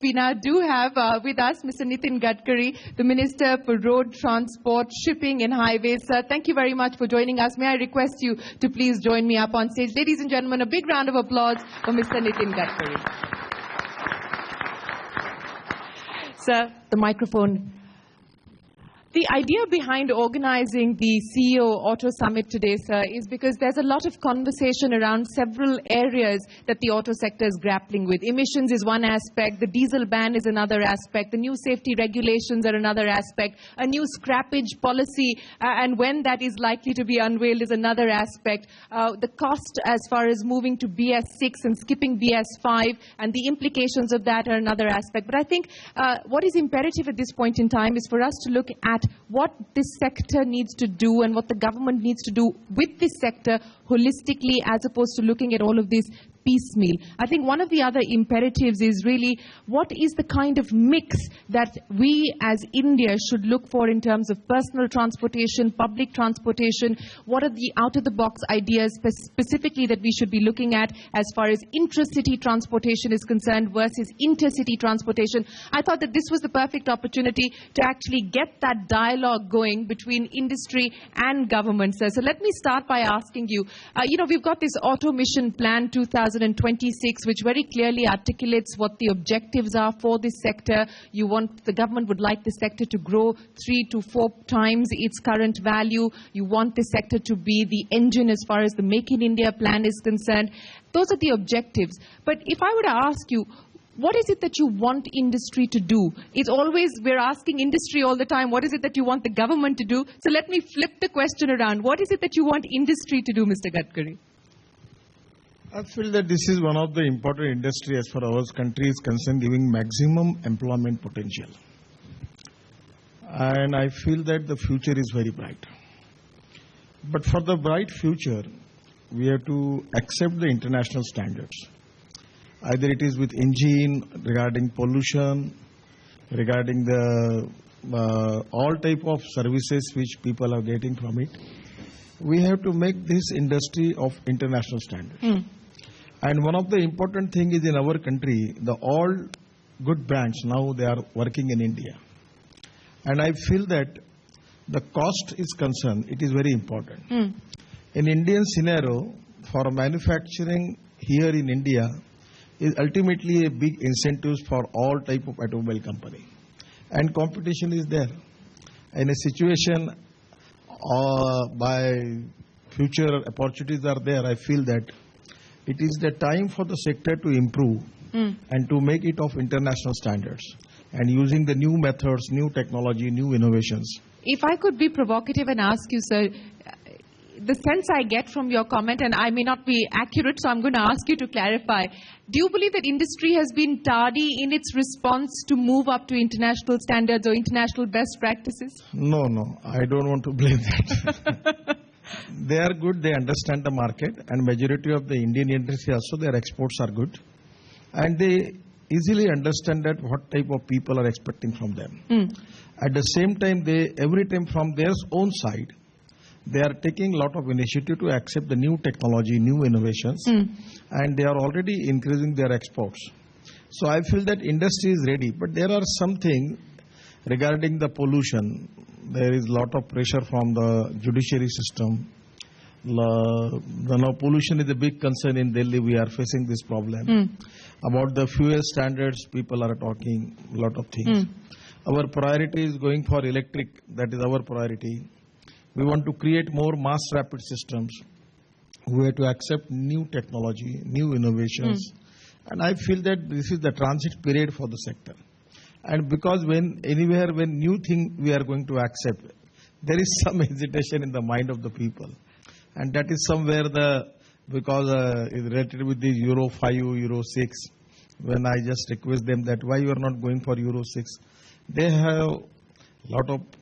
We now do have with us Mr. Nitin Gadkari, the Minister for Road Transport, Shipping and Highways. Sir, thank you very much for joining us. May I request you to please join me up on stage. Ladies and gentlemen, a big round of applause for Mr. Nitin Gadkari. Sir, the microphone. The idea behind organizing the CEO Auto Summit today, sir, is because there's a lot of conversation around several areas that the auto sector is grappling with. Emissions is one aspect, the diesel ban is another aspect, the new safety regulations are another aspect, a new scrappage policy and when that is likely to be unveiled is another aspect. The cost as far as moving to BS6 and skipping BS5 and the implications of that are another aspect. But I think what is imperative at this point in time is for us to look at what this sector needs to do and what the government needs to do with this sector holistically as opposed to looking at all of this piecemeal. I think one of the other imperatives is really what is the kind of mix that we as India should look for in terms of personal transportation, public transportation. What are the out-of-the-box ideas specifically that we should be looking at as far as intracity transportation is concerned versus intercity transportation? I thought that this was the perfect opportunity to actually get that dialogue going between industry and government, sir. So let me start by asking you, we've got this Auto Mission Plan 2026, which very clearly articulates what the objectives are for this sector. The government would like the sector to grow 3 to 4 times its current value. You want the sector to be the engine as far as the Make in India plan is concerned. Those are the objectives. But if I were to ask you, what is it that you want industry to do? It's always, we're asking industry all the time, what is it that you want the government to do? So let me flip the question around. What is it that you want industry to do, Mr. Gadkari? I feel that this is one of the important industry as far as our country is concerned, giving maximum employment potential. And I feel that the future is very bright. But for the bright future, we have to accept the international standards. Either it is with engine, regarding pollution, regarding the all type of services which people are getting from it. We have to make this industry of international standards. And one of the important thing is in our country, the all good brands now they are working in India. And I feel that the cost is concerned, it is very important. In Indian scenario, for manufacturing here in India, is ultimately a big incentives for all type of automobile company. And competition is there. In a situation by future opportunities are there, I feel that it is the time for the sector to improve and to make it of international standards and using the new methods, new technology, new innovations. If I could be provocative and ask you, sir, the sense I get from your comment, and I may not be accurate, so I'm going to ask you to clarify. Do you believe that industry has been tardy in its response to move up to international standards or international best practices? No, I don't want to blame that. They are good, they understand the market, and majority of the Indian industry also, their exports are good. And they easily understand that what type of people are expecting from them. At the same time, they every time from their own side, they are taking a lot of initiative to accept the new technology, new innovations, and they are already increasing their exports. So I feel that industry is ready, but there are something regarding the pollution. There is a lot of pressure from the judiciary system. Pollution is a big concern in Delhi. We are facing this problem. About the fuel standards, people are talking a lot of things. Our priority is going for electric. That is our priority. We want to create more mass rapid systems. We have to accept new technology, new innovations. And I feel that this is the transit period for the sector. And because when new thing we are going to accept, there is some hesitation in the mind of the people. And that is somewhere because it's related with the Euro 5, Euro 6. When I just request them that why you are not going for Euro 6, they have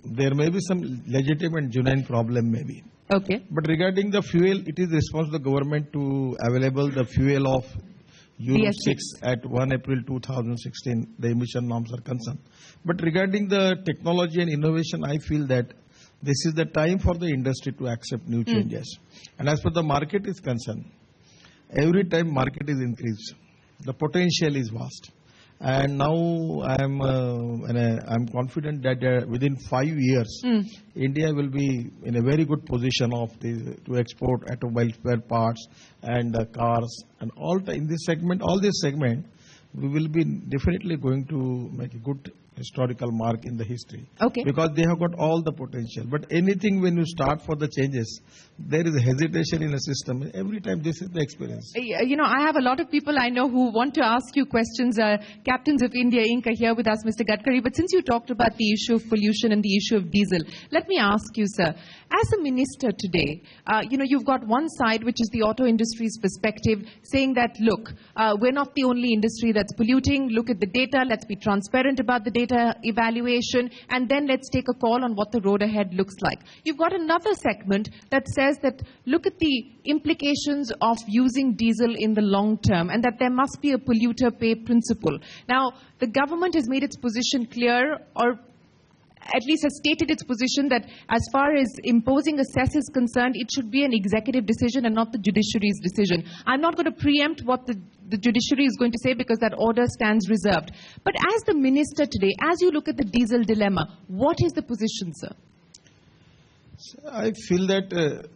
there may be some legitimate genuine problem maybe. Okay. But regarding the fuel, it is responsible of the government to available the fuel of Euro 6 at 1 April 2016, the emission norms are concerned. But regarding the technology and innovation, I feel that This is the time for the industry to accept new changes. And as per the market is concerned, every time market is increased, the potential is vast. And now I'm confident that within 5 years, India will be in a very good position to export automobile spare parts and cars and in this segment, we will be definitely going to make a good historical mark in the history. Okay. Because they have got all the potential. But anything when you start for the changes, there is a hesitation in the system. Every time this is the experience. You know, I have a lot of people I know who want to ask you questions. Captains of India Inc. are here with us, Mr. Gadkari. But since you talked about the issue of pollution and the issue of diesel, let me ask you, sir, as a minister today, you know, you've got one side, which is the auto industry's perspective, saying that, look, we're not the only industry that's polluting. Look at the data. Let's be transparent about the data evaluation, and then let's take a call on what the road ahead looks like. You've got another segment that says that look at the implications of using diesel in the long term and that there must be a polluter pay principle. Now, the government has made its position clear, or at least has stated its position that as far as imposing a cess is concerned, it should be an executive decision and not the judiciary's decision. I'm not going to preempt what the judiciary is going to say because that order stands reserved. But as the minister today, as you look at the diesel dilemma, what is the position, sir? I feel that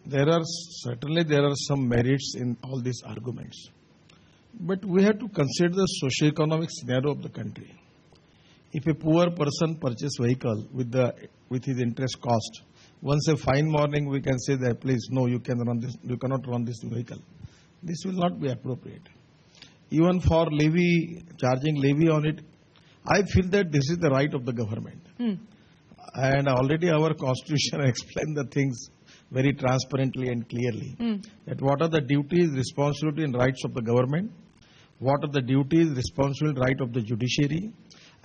there are some merits in all these arguments. But we have to consider the socio-economic scenario of the country. If a poor person purchases vehicle with his interest cost, once a fine morning we can say that, please, no, you cannot run this vehicle. This will not be appropriate. Even for charging levy on it, I feel that this is the right of the government. And already our constitution explained the things very transparently and clearly. That what are the duties, responsibility and rights of the government, what are the duties, responsibility, right of the judiciary.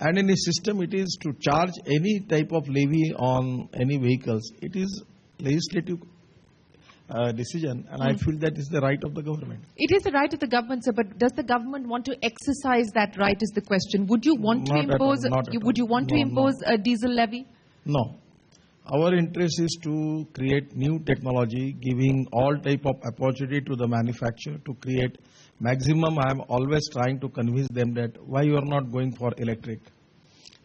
And in a system, it is to charge any type of levy on any vehicles. It is legislative decision, and I feel that is the right of the government. It is the right of the government, sir, but does the government want to exercise that right is the question. Would you want to impose a diesel levy? No. Our interest is to create new technology, giving all type of opportunity to the manufacturer to create maximum. I am always trying to convince them that why you are not going for electric.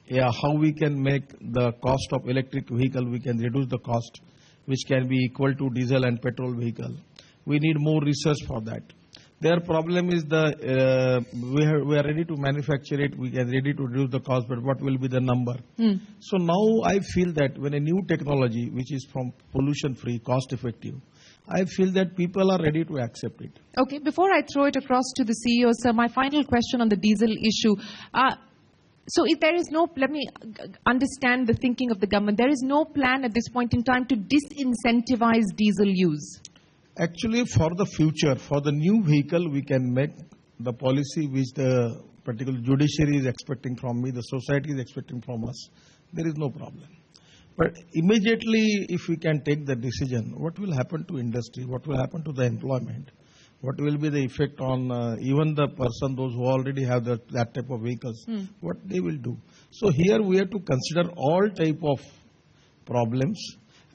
How we can make the cost of electric vehicle, we can reduce the cost, which can be equal to diesel and petrol vehicle. We need more research for that. Their problem is we are ready to manufacture it, we are ready to reduce the cost, but what will be the number? So now I feel that when a new technology, which is from pollution-free, cost-effective, I feel that people are ready to accept it. Okay, before I throw it across to the CEO, sir, my final question on the diesel issue. So if there is no, let me understand the thinking of the government, there is no plan at this point in time to disincentivize diesel use. Actually, for the future, for the new vehicle, we can make the policy which the particular judiciary is expecting from me, the society is expecting from us. There is no problem. But immediately, if we can take the decision, what will happen to industry? What will happen to the employment? What will be the effect on even the person, those who already have that type of vehicles? What they will do? So here we have to consider all type of problems.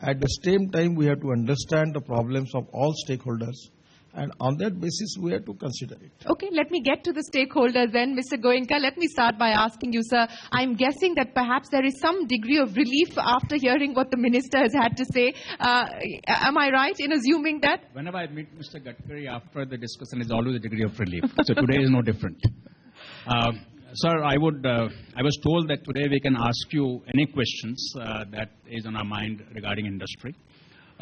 At the same time, we have to understand the problems of all stakeholders. And on that basis, we have to consider it. Okay, let me get to the stakeholders then. Mr. Goenka, let me start by asking you, sir, I'm guessing that perhaps there is some degree of relief after hearing what the minister has had to say. Am I right in assuming that? Whenever I meet Mr. Gadkari after the discussion, there's always a degree of relief. So today is no different. Sir, I was told that today we can ask you any questions that is on our mind regarding industry.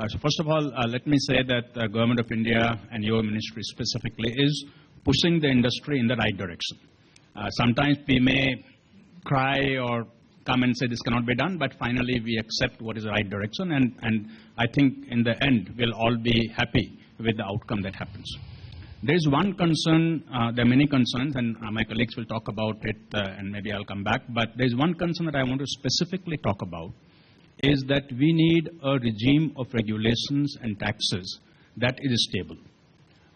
So first of all, let me say that the Government of India and your ministry specifically is pushing the industry in the right direction. Sometimes we may cry or come and say this cannot be done, but finally we accept what is the right direction, and I think in the end we'll all be happy with the outcome that happens. There is one concern, there are many concerns, and my colleagues will talk about it and maybe I'll come back, but there is one concern that I want to specifically talk about, is that we need a regime of regulations and taxes that is stable.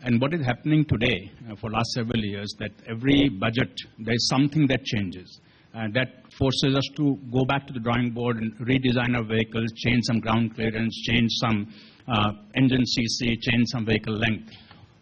And what is happening today for last several years, that every budget there is something that changes. that forces us to go back to the drawing board and redesign our vehicles, change some ground clearance, change some engine CC, change some vehicle length.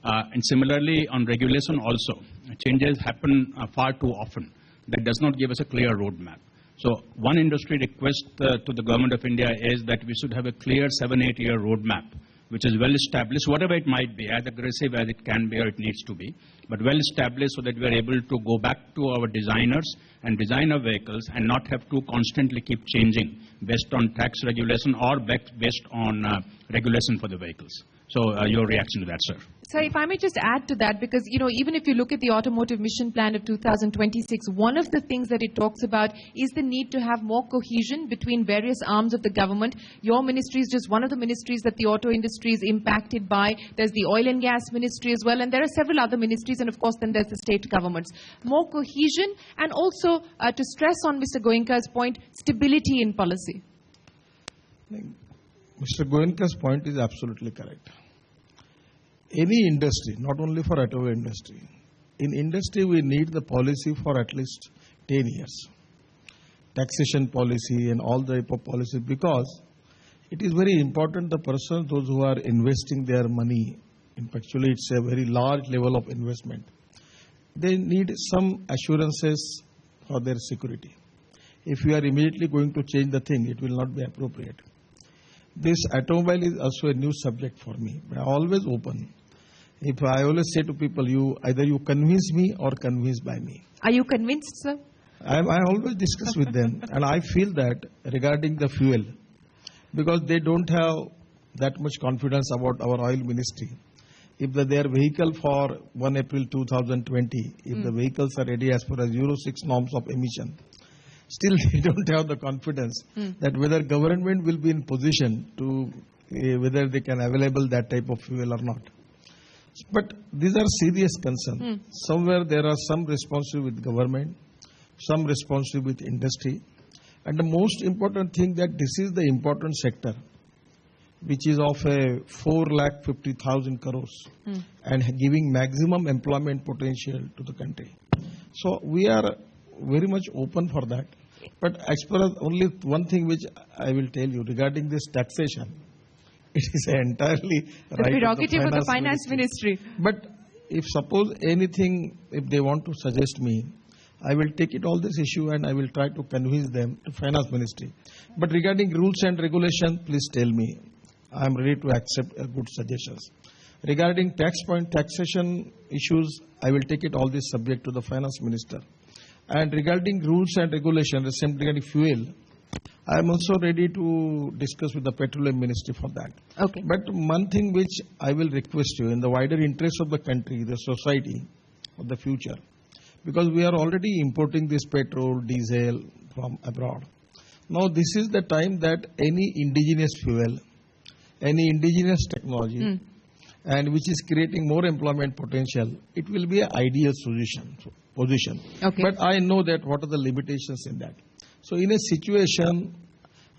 And similarly, on regulation also, changes happen far too often. That does not give us a clear roadmap. So one industry request to the Government of India is that we should have a clear 7-8 year roadmap, which is well established, whatever it might be, as aggressive as it can be or it needs to be, but well established so that we are able to go back to our designers and design our vehicles and not have to constantly keep changing based on tax regulation or based on regulation for the vehicles. So your reaction to that, sir? So if I may just add to that, because, even if you look at the Automotive Mission Plan of 2026, one of the things that it talks about is the need to have more cohesion between various arms of the government. Your ministry is just one of the ministries that the auto industry is impacted by. There's the oil and gas ministry as well, and there are several other ministries, and of course then there's the state governments. More cohesion, and also to stress on Mr. Goenka's point, stability in policy. Mr. Goenka's point is absolutely correct. Any industry, not only for automobile industry, in industry we need the policy for at least 10 years. Taxation policy and all type of policy, because it is very important the person, those who are investing their money, actually it's a very large level of investment, they need some assurances for their security. If you are immediately going to change the thing, it will not be appropriate. This automobile is also a new subject for me, but I always open. If I always say to people, either you convince me or convinced by me. Are you convinced, sir? I always discuss with them, and I feel that regarding the fuel, because they don't have that much confidence about our oil ministry. If their vehicle for 1 April 2020, if the vehicles are ready as per as Euro 6 norms of emission, still they don't have the confidence that whether government will be in position to, whether they can available that type of fuel or not. But these are serious concerns. Somewhere there are some responsibility with government, some responsibility with industry. And the most important thing that this is the important sector, which is of a 4,50,000 crores and giving maximum employment potential to the country. So we are very much open for that. But as per only one thing which I will tell you regarding this taxation, it is entirely the right prerogative of the finance ministry. But if suppose anything, if they want to suggest me, I will take it all this issue and I will try to convince them to finance ministry. But regarding rules and regulation, please tell me. I am ready to accept good suggestions. Regarding taxation issues, I will take it all this subject to the finance minister. And regarding rules and regulation, regarding fuel, I am also ready to discuss with the petroleum ministry for that. Okay. But one thing which I will request you, in the wider interest of the country, the society, of the future, because we are already importing this petrol, diesel from abroad. Now this is the time that any indigenous fuel, any indigenous technology, and which is creating more employment potential, it will be an ideal position. Okay. But I know that what are the limitations in that. So in a situation,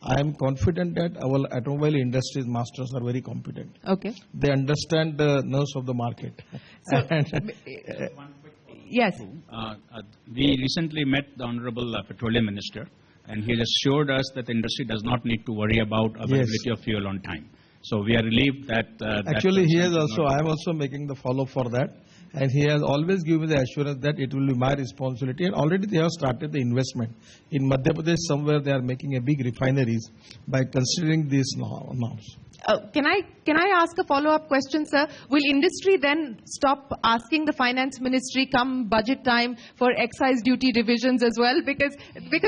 I am confident that our automobile industry's masters are very competent. Okay. They understand the nerves of the market. So, yes. We recently met the Honorable Petroleum Minister, and he has assured us that the industry does not need to worry about availability of fuel on time. So we are relieved that... Actually, he has also, I am also making the follow for that. And he has always given the assurance that it will be my responsibility. And already they have started the investment. In Madhya Pradesh, somewhere they are making a big refineries by considering these norms. Can I ask a follow-up question, sir? Will industry then stop asking the finance ministry come budget time for excise duty revisions as well? Because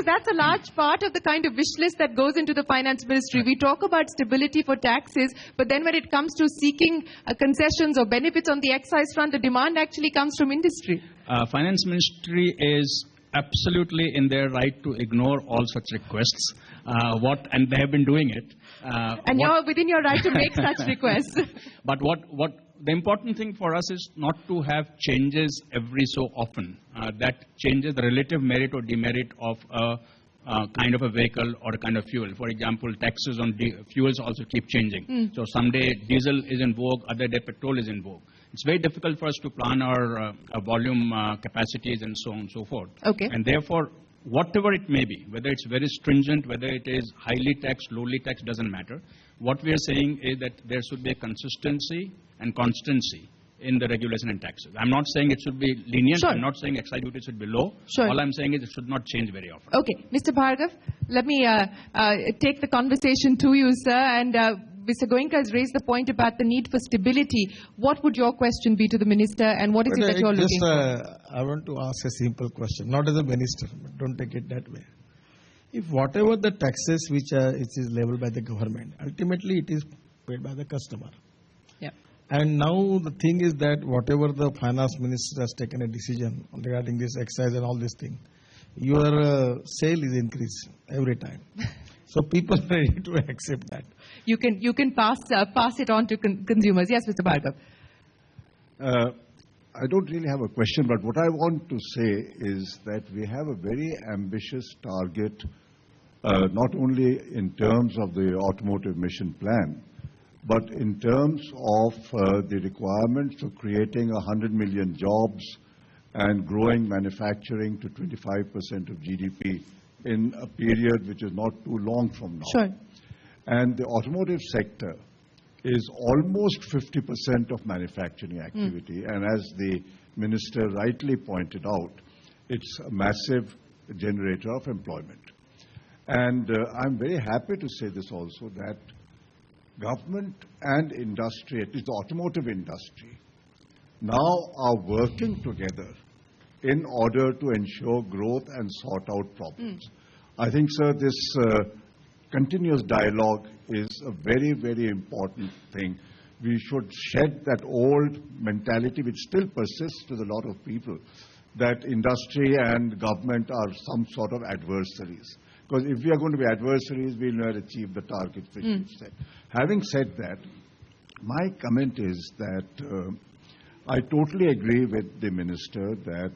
that's a large part of the kind of wish list that goes into the finance ministry. We talk about stability for taxes, but then when it comes to seeking concessions or benefits on the excise front, the demand actually comes from industry. Finance ministry is absolutely in their right to ignore all such requests, and they have been doing it. And you're within your right to make such requests. But what the important thing for us is not to have changes every so often. That changes the relative merit or demerit of a kind of a vehicle or a kind of fuel. For example, taxes on fuels also keep changing. So someday diesel is in vogue, other day petrol is in vogue. It's very difficult for us to plan our volume capacities and so on and so forth. Okay. And therefore, whatever it may be, whether it's very stringent, whether it is highly taxed, lowly taxed, doesn't matter. What we are saying is that there should be a consistency and constancy in the regulation and taxes. I'm not saying it should be lenient. Sure. I'm not saying excise duty should be low. Sure. All I'm saying is it should not change very often. Okay, Mr. Bhargav, let me take the conversation to you, sir. And Mr. Goenka has raised the point about the need for stability. What would your question be to the minister, and what is it that you're looking for? I want to ask a simple question, not as a minister, but don't take it that way. If whatever the taxes which is leveled by the government, ultimately it is paid by the customer. Yeah. And now the thing is that whatever the finance minister has taken a decision regarding this excise and all this thing, your sale is increased every time. So people are ready to accept that. You can pass it on to consumers. Yes, Mr. Bhargav. I don't really have a question, but what I want to say is that we have a very ambitious target, not only in terms of the automotive mission plan, but in terms of the requirements of creating 100 million jobs and growing manufacturing to 25% of GDP in a period which is not too long from now. Sure. And the automotive sector is almost 50% of manufacturing activity. And as the minister rightly pointed out, it's a massive generator of employment. And I'm very happy to say this also, that government and industry, at least the automotive industry, now are working together in order to ensure growth and sort out problems. I think, sir, this continuous dialogue is a very, very important thing. We should shed that old mentality which still persists with a lot of people, that industry and government are some sort of adversaries. Because if we are going to be adversaries, we will never achieve the targets which we've set. Having said that, my comment is that I totally agree with the minister that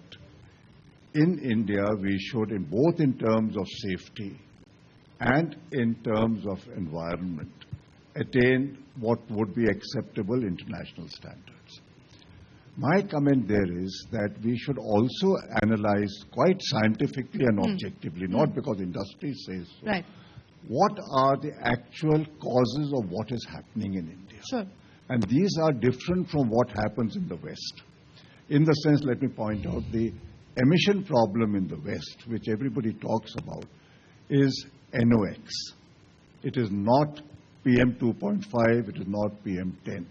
in India we should, in both in terms of safety and in terms of environment, attain what would be acceptable international standards. My comment there is that we should also analyze quite scientifically and objectively, not because industry says so, Right. what are the actual causes of what is happening in India. Sure. And these are different from what happens in the West. In the sense, let me point out, the emission problem in the West, which everybody talks about, is NOx. It is not PM 2.5, it is not PM 10.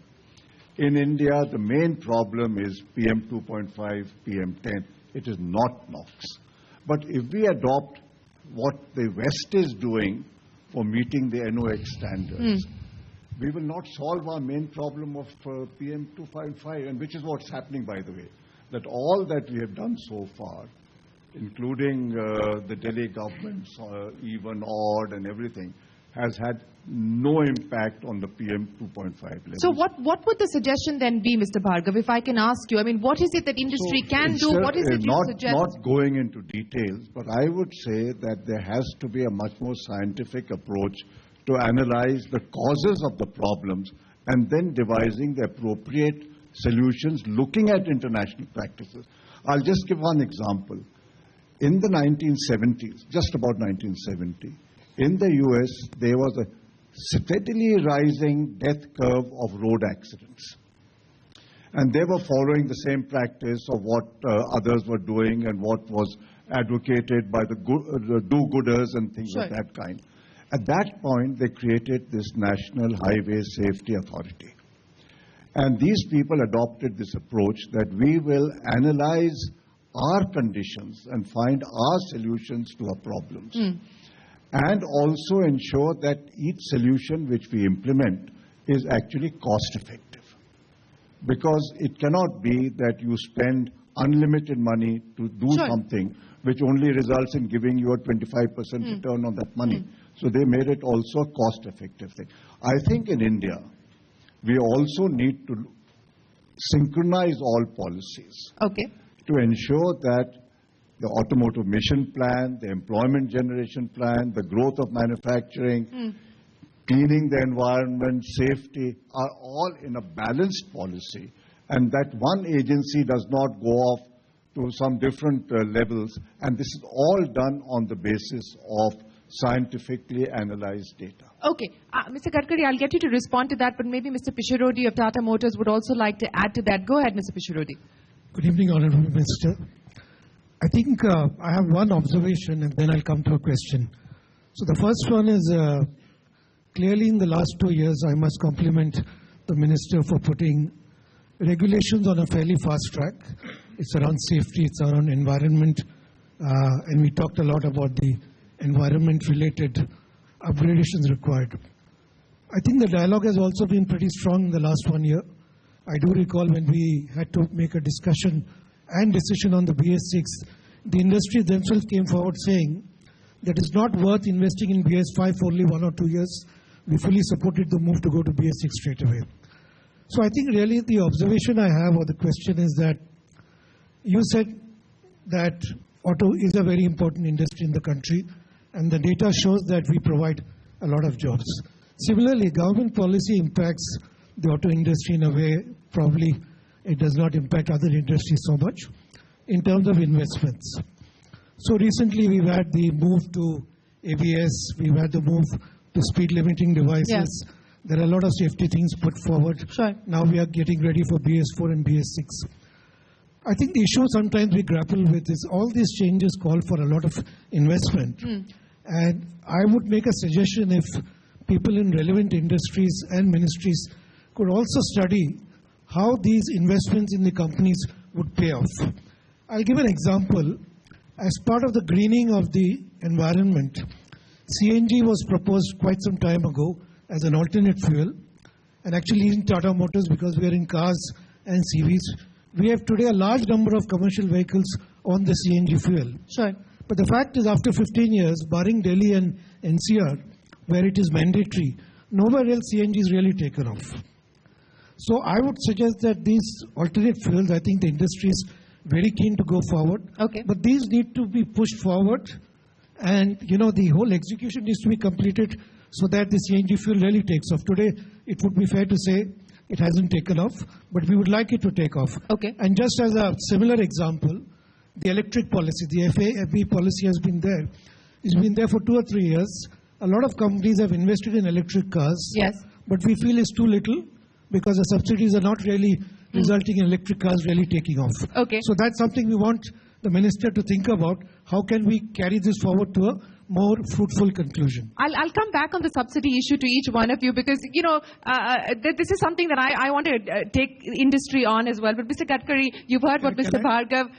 In India, the main problem is PM 2.5, PM 10. It is not NOx. But if we adopt what the West is doing for meeting the NOx standards, we will not solve our main problem of PM 2.5, and which is what's happening, by the way, that all that we have done so far, including the Delhi government's even, odd and everything, has had no impact on the PM 2.5 level. So what would the suggestion then be, Mr. Bhargav, if I can ask you? I mean, what is it that industry can do? What is it you suggest? Not going into details, but I would say that there has to be a much more scientific approach to analyze the causes of the problems and then devising the appropriate solutions looking at international practices. I'll just give one example. In the 1970s, just about 1970, in the US, there was a steadily rising death curve of road accidents. And they were following the same practice of what others were doing and what was advocated by the do-gooders and things of that kind. At that point, they created this National Highway Safety Authority. And these people adopted this approach that we will analyze our conditions and find our solutions to our problems. And also ensure that each solution which we implement is actually cost-effective. Because it cannot be that you spend unlimited money to do something which only results in giving you a 25% return on that money. So they made it also a cost-effective thing. I think in India, we also need to synchronize all policies to ensure that the automotive mission plan, the employment generation plan, the growth of manufacturing, cleaning the environment, safety, are all in a balanced policy, and that one agency does not go off to some different levels, and this is all done on the basis of scientifically analyzed data. Okay. Mr. Gadkari, I'll get you to respond to that, but maybe Mr. Pisharodi of Tata Motors would also like to add to that. Go ahead, Mr. Pisharodi. Good evening, Honorable Minister. I think I have one observation and then I'll come to a question. So the first one is clearly in the last 2 years, I must compliment the Minister for putting regulations on a fairly fast track. It's around safety, it's around environment, and we talked a lot about the environment-related upgradations required. I think the dialogue has also been pretty strong in the last 1 year. I do recall when we had to make a discussion and decision on the BS6, the industry themselves came forward saying that it's not worth investing in BS5 for only 1 or 2 years. We fully supported the move to go to BS6 straight away. So I think really the observation I have or the question is that you said that auto is a very important industry in the country and the data shows that we provide a lot of jobs. Similarly, government policy impacts the auto industry in a way probably it does not impact other industries so much in terms of investments. So recently we've had the move to ABS, we've had the move to speed limiting devices. Yeah. There are a lot of safety things put forward. Sure. Now we are getting ready for BS4 and BS6. I think the issue sometimes we grapple with is all these changes call for a lot of investment. And I would make a suggestion if people in relevant industries and ministries could also study how these investments in the companies would pay off. I'll give an example. As part of the greening of the environment, CNG was proposed quite some time ago as an alternate fuel. And actually in Tata Motors, because we are in cars and CVs, we have today a large number of commercial vehicles on the CNG fuel. Sure. But the fact is after 15 years, barring Delhi and NCR, where it is mandatory, nowhere else CNG is really taken off. So I would suggest that these alternate fuels, I think the industry is very keen to go forward. Okay. But these need to be pushed forward and, the whole execution needs to be completed so that the CNG fuel really takes off. Today, it would be fair to say it hasn't taken off, but we would like it to take off. Okay. And just as a similar example, the electric policy, the FAFE policy has been there. It's been there for 2 or 3 years. A lot of companies have invested in electric cars. Yes. But we feel it's too little because the subsidies are not really resulting in electric cars really taking off. Okay. So that's something we want the minister to think about. How can we carry this forward to a more fruitful conclusion? I'll come back on the subsidy issue to each one of you because, this is something that I want to take industry on as well. But Mr. Gadkari, you've heard what Mr. Bhargav...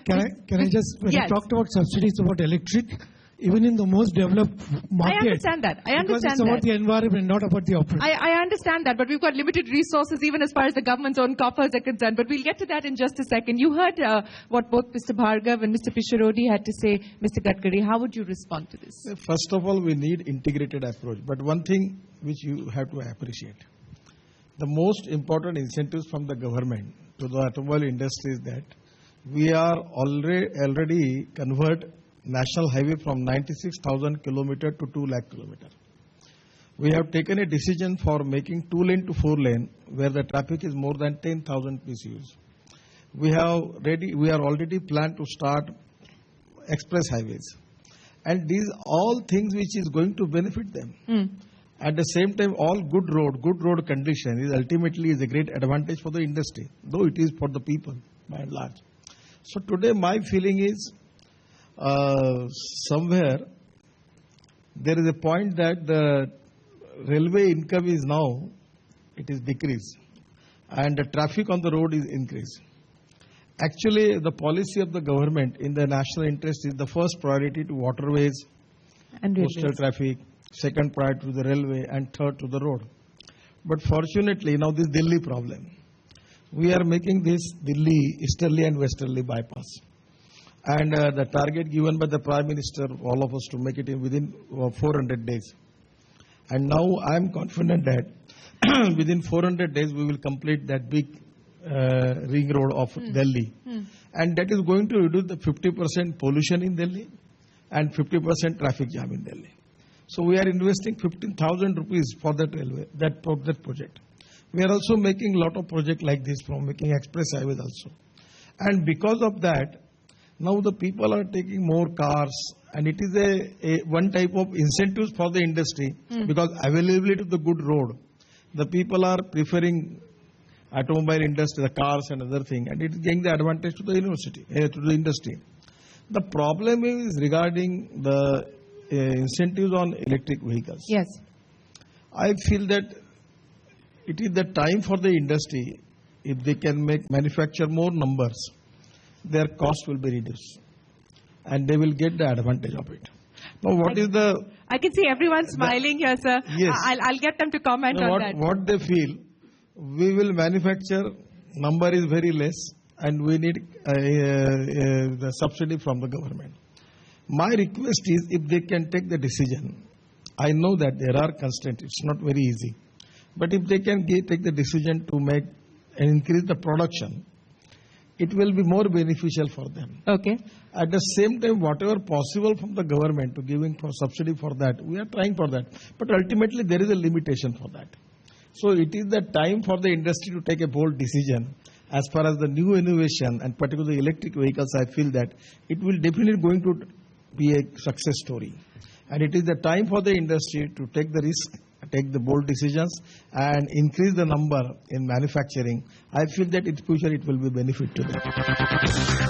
Can I just, when yes. I talked about subsidies about electric, even in the most developed market. I understand that. Because it's about the environment, not about the operation. I understand that, but we've got limited resources even as far as the government's own coffers are concerned. But we'll get to that in just a second. You heard what both Mr. Bhargav and Mr. Pisharodi had to say. Mr. Gadkari, how would you respond to this? First of all, we need integrated approach. But one thing which you have to appreciate, the most important incentives from the government to the automobile industry is that we are already convert national highway from 96,000 kilometer to 2 lakh kilometer. We have taken a decision for making 2-lane to 4-lane where the traffic is more than 10,000 PCUs. We are already planned to start express highways. And these all things which is going to benefit them. At the same time, all good road condition is ultimately is a great advantage for the industry, though it is for the people by and large. So today my feeling is somewhere there is a point that the railway income is now, it is decreased and the traffic on the road is increased. Actually, the policy of the government in the national interest is the first priority to waterways, and coastal traffic, second priority to the railway and third to the road. But fortunately, now this Delhi problem, we are making this Delhi easterly and westerly bypass. And the target given by the Prime Minister, all of us, to make it within 400 days. And now I am confident that within 400 days we will complete that big ring road of Delhi. And that is going to reduce the 50% pollution in Delhi and 50% traffic jam in Delhi. So we are investing 15,000 rupees for that railway, that project. We are also making a lot of projects like this, from making express highways also. And because of that, Now the people are taking more cars, and it is a one type of incentives for the industry because availability of the good road. The people are preferring automobile industry, the cars and other thing, and it is giving the advantage to the university, to the industry. The problem is regarding the incentives on electric vehicles. Yes. I feel that it is the time for the industry, if they can manufacture more numbers, their cost will be reduced and they will get the advantage of it. Now, I can see everyone smiling here, sir. Yes. I'll get them to comment on that. What they feel, we will manufacture, number is very less, and we need the subsidy from the government. My request is, if they can take the decision, I know that there are constraints, it's not very easy, but if they can take the decision to make and increase the production, it will be more beneficial for them. Okay. At the same time, whatever possible from the government to giving for subsidy for that, we are trying for that. But ultimately, there is a limitation for that. So it is the time for the industry to take a bold decision. As far as the new innovation and particularly electric vehicles, I feel that it will definitely going to be a success story. And it is the time for the industry to take the risk, take the bold decisions and increase the number in manufacturing. I feel that in future it will be benefit to them.